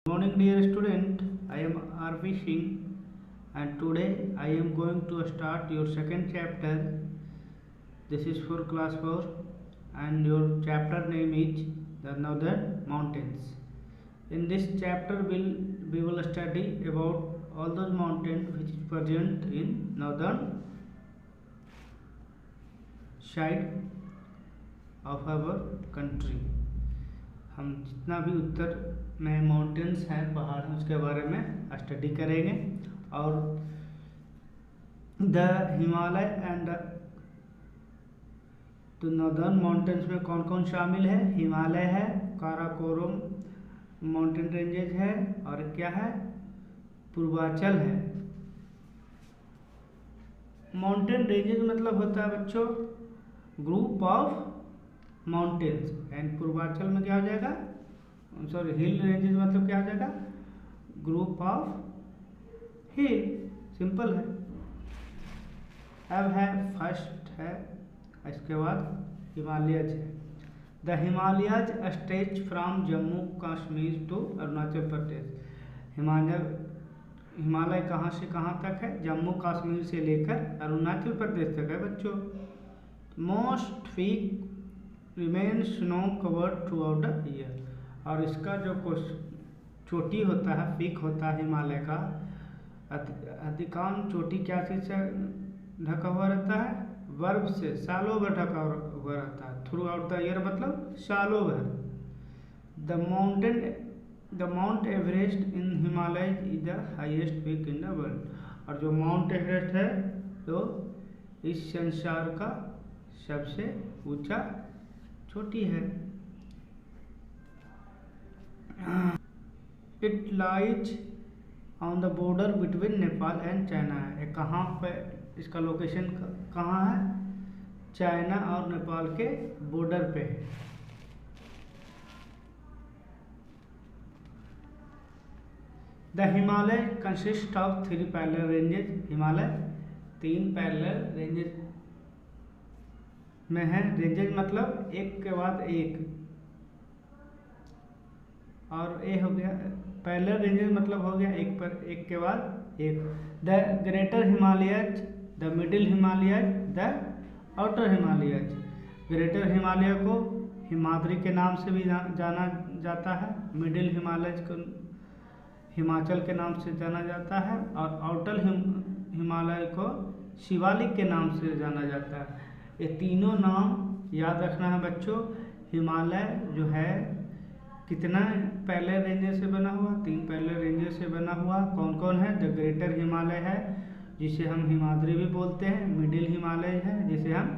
Morning dear student, I am R.V. Singh and today I am going to start your second chapter. This is for class 4 and your chapter name is the Northern Mountains. In this chapter we will study about all those mountains which is present in northern side of our country. हम जितना भी उत्तर में mountains हैं, पहाड़ हैं, उसके बारे में स्टडी करेंगे। और द हिमालय एंड तो नॉर्दर्न माउंटेन्स में कौन कौन शामिल है? हिमालय है, काराकोरम माउंटेन रेंजेज है और क्या है? पूर्वांचल है। माउंटेन रेंजेज मतलब होता है बच्चों group of mountains and Purvanchal में क्या हो जाएगा? सॉरी, हिल रेंजेस मतलब क्या हो जाएगा? Group of hill. सिंपल है। अब है फर्स्ट है, इसके बाद हिमालयज है। The Himalayas stretch from Jammu Kashmir to Arunachal Pradesh. Himalaya कहाँ से कहाँ तक है? जम्मू कश्मीर से लेकर अरुणाचल प्रदेश तक है बच्चों। Most peak remain snow covered through out the year. और इसका जो चोटी होता है, पीक होता है हिमालय का, अधिकांश चोटी क्या चीज़ से ढका हुआ रहता है? बर्फ से सालों भर ढका हुआ रहता है। थ्रू आउट द ईयर मतलब सालों भर। The mount Everest in Himalaya is the highest peak in the world. और जो माउंट एवरेस्ट है तो इस संसार का सबसे ऊंचा चोटी है। It lies on the border between Nepal and China है। कहाँ पे इसका लोकेशन कहाँ है? चाइना और नेपाल के बॉर्डर पे है। The Himalaya consist of 3 parallel ranges. Himalaya 3 parallel ranges में है। रेंजेस मतलब एक के बाद एक, और ये हो गया पैरेलल रेंजेस मतलब हो गया एक पर एक के बाद एक। The greater Himalayas, the middle Himalayas, the outer Himalayas. Greater Himalaya को हिमाद्री के नाम से भी जाना जाता है। मिडिल हिमालयज को हिमाचल के नाम से जाना जाता है और आउटर हिमालय को शिवालिक के नाम से जाना जाता है। ये तीनों नाम याद रखना है बच्चों। हिमालय जो है कितना पैरेलल रेंजेस से बना हुआ? 3 पैरेलल रेंजेस से बना हुआ। कौन कौन है? द ग्रेटर हिमालय है जिसे हम हिमाद्री भी बोलते हैं। मिडिल हिमालय है जिसे हम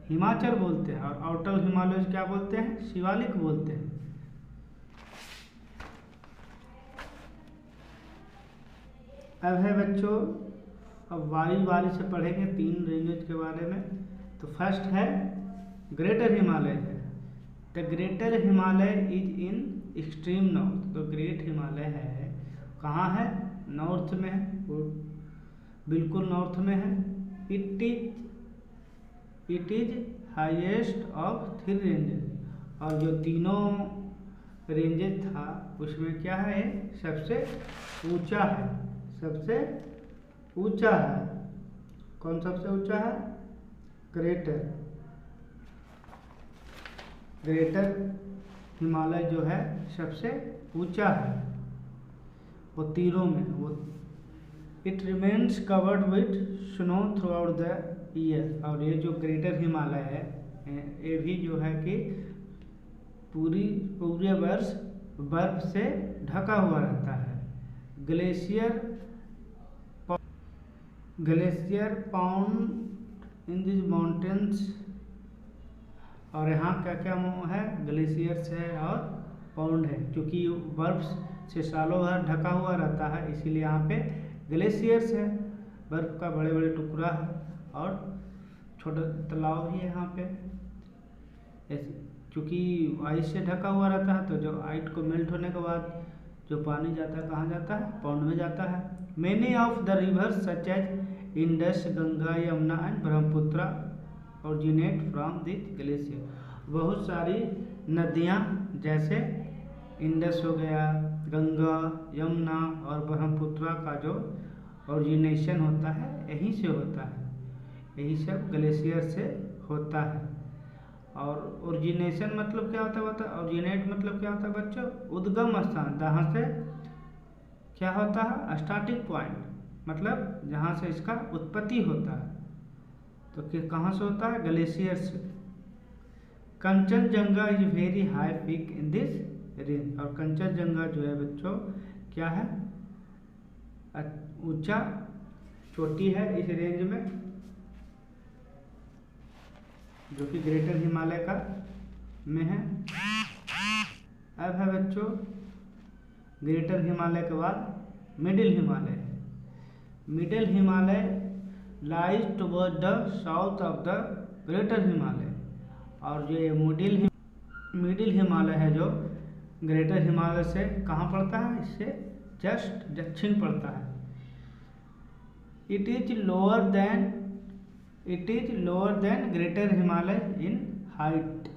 हिमाचल बोलते हैं। और आउटर हिमालय क्या बोलते हैं? शिवालिक बोलते हैं। अब है बच्चों, अब वारी से पढ़ेंगे 3 रेंजेस के बारे में। तो फर्स्ट है ग्रेटर हिमालय है। The greater Himalaya is in extreme north. तो ग्रेट हिमालय है कहाँ है? नॉर्थ में है, वो बिल्कुल नॉर्थ में है। It is highest of 3 ranges. और जो तीनों रेंजेस था उसमें क्या है? सबसे ऊंचा है। सबसे ऊंचा है। कौन सबसे ऊंचा है? ग्रेटर हिमालय जो है सबसे ऊंचा है, वो तीनों में। वो it remains covered with snow through out the year. और ये जो ग्रेटर हिमालय है ये भी जो है कि पूरे वर्ष बर्फ से ढका हुआ रहता है। Glacier pound in this mountains. और यहाँ क्या क्या है? ग्लेशियर्स है और पाउंड है। क्योंकि बर्फ से सालों भर ढका हुआ रहता है इसीलिए यहाँ पे ग्लेशियर्स है। बर्फ का बड़े बड़े टुकड़ा है और छोटा तालाब भी है यहाँ पे। क्योंकि आइस से ढका हुआ रहता है तो जो आइस को मेल्ट होने के बाद जो पानी जाता है कहाँ जाता है? पाउंड में जाता है। Many of the rivers such as Indus, Ganga, Yamuna and Brahmaputra originate from this glacier. बहुत सारी नदियाँ जैसे इंडस हो गया, गंगा, यमुना और ब्रह्मपुत्र का जो ओरिजिनेशन होता है यहीं से होता है, यही सब ग्लेशियर से होता है। और ओरिजिनेशन मतलब क्या होता है, ओरिजिनेट मतलब क्या होता है बच्चों, उद्गम स्थान, जहाँ से क्या होता है, स्टार्टिंग पॉइंट, मतलब जहाँ से इसका उत्पत्ति होता है। तो कहाँ से होता है, ग्लेशियर से। Kanchenjunga is very high peak in this range, और कंचनजंगा जो है बच्चों क्या है, ऊंचा चोटी है इस रेंज में, जो कि ग्रेटर हिमालय का में है। अब है बच्चों ग्रेटर हिमालय के बाद मिडिल हिमालय है। Middle Himalaya lies toward the south of the greater Himalaya, और जो ये मिडिल हिमालय है जो ग्रेटर हिमालय से कहाँ पड़ता है, इससे जस्ट दक्षिण पड़ता है। It is lower than greater Himalaya in height,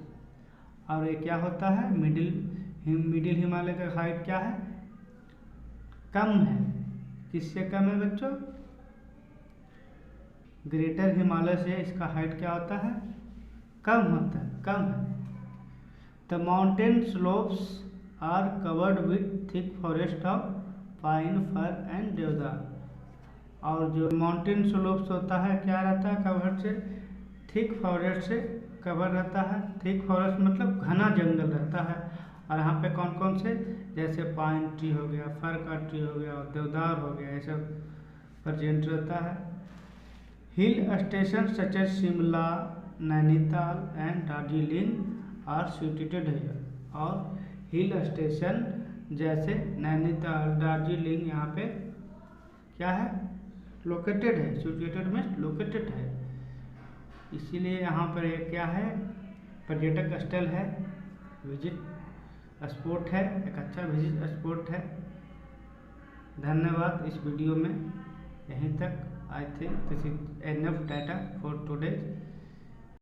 और ये क्या होता है, मिडिल हिमालय का हाइट क्या है, कम है। किससे कम है बच्चों, ग्रेटर हिमालय से इसका हाइट क्या होता है, कम होता है, कम है। The mountain slopes are covered with thick forest of pine, fir and deodar, और जो माउंटेन स्लोप्स होता है क्या रहता है, कवर्ड से थिक फॉरेस्ट से कवर रहता है। थिक फॉरेस्ट मतलब घना जंगल रहता है, और यहाँ पे कौन कौन से, जैसे पाइन ट्री हो गया, फर का ट्री हो गया, और देवदार हो गया, ये सब प्रेजेंट रहता है। Hill station such as Shimla, Nainital and Darjeeling are situated है, और हिल स्टेशन जैसे नैनीताल, दार्जिलिंग यहाँ पे क्या है, लोकेटेड है। सिचुएटेड में लोकेटेड है, इसीलिए यहाँ पर ये क्या है, पर्यटक स्थल है, विजिट स्पॉट है, एक अच्छा विजिट स्पॉट है। धन्यवाद इस वीडियो में, यहीं तक। I think this is enough data for today.